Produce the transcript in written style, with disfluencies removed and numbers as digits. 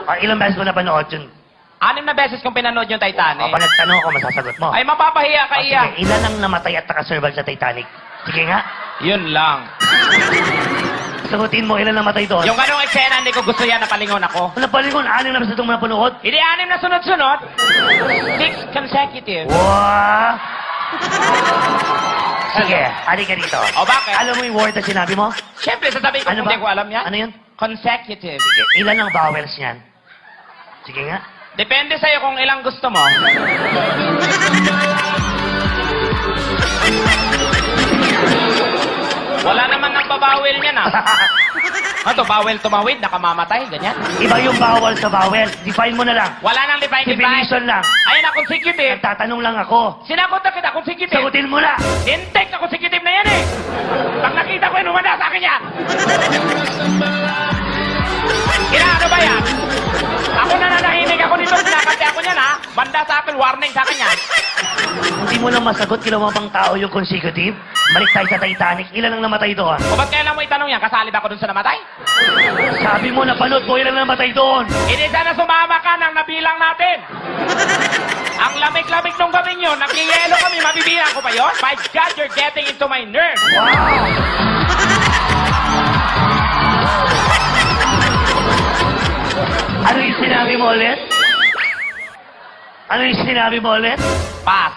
Ilang beses mo napanood yun? 6 na beses kong pinanood yung Titanic. Pag nagtanong ako, masasagot mo. Ay, mapapahiya ka, Iya. Sige, ilan ang namatay at nakasurvive sa Titanic? Sige nga. Yun lang. Sagutin mo, ilan namatay doon? Yung ganong eksena, hindi ko gusto yan, napalingon ako. Wala palingon, 6 na beses itong napanood. Hindi 6 na sunod-sunod. 6 consecutive. Wow! Sige, halika dito. O bakit? Alam mo yung word na sinabi mo? Siyempre, sasabihin ko Ano kung ba? hindi ko alam yan. Ano yun? Consecutive. Sige, ilan ang vowels niyan? Sige nga. Depende sa'yo kung ilang gusto mo. Wala naman nagbabawel niyan, ah. Ano, bawel tumawid, nakamamatay, ganyan. Iba yung vowel sa vowel. Define mo na lang. Wala nang define. Definition lang. Ayun na, consecutive. Nagtatanong lang ako. Sinagot na kita, consecutive. Sagutin mo na. Intek na consecutive na yan, eh. Pag nakita ko yun, umanda sa akin yan. Ano ba yan? Ako na nanahimik ako dito, kinakante ako niyan, ha? Banda sa akin, warning sa akin yan. Hindi mo lang masagot, kilawang pang tao yung consecutive. Balik tayo sa Titanic. Ilan ang namatay doon? O ba't kailan mo itanong yan? Kasali ba ako dun sa namatay? Sabi mo, napanood ko, ilan ang namatay doon? Hindi sana sumama ka nang nabilang natin. Ang lamig-lamig nung gabing yun, nagyayelo kami, mabibilang ko pa yun? My God, you're getting into my nerves. Wow! Ano yung sinabi mo ulit? Ano yung sinabi mo ulit? Pass.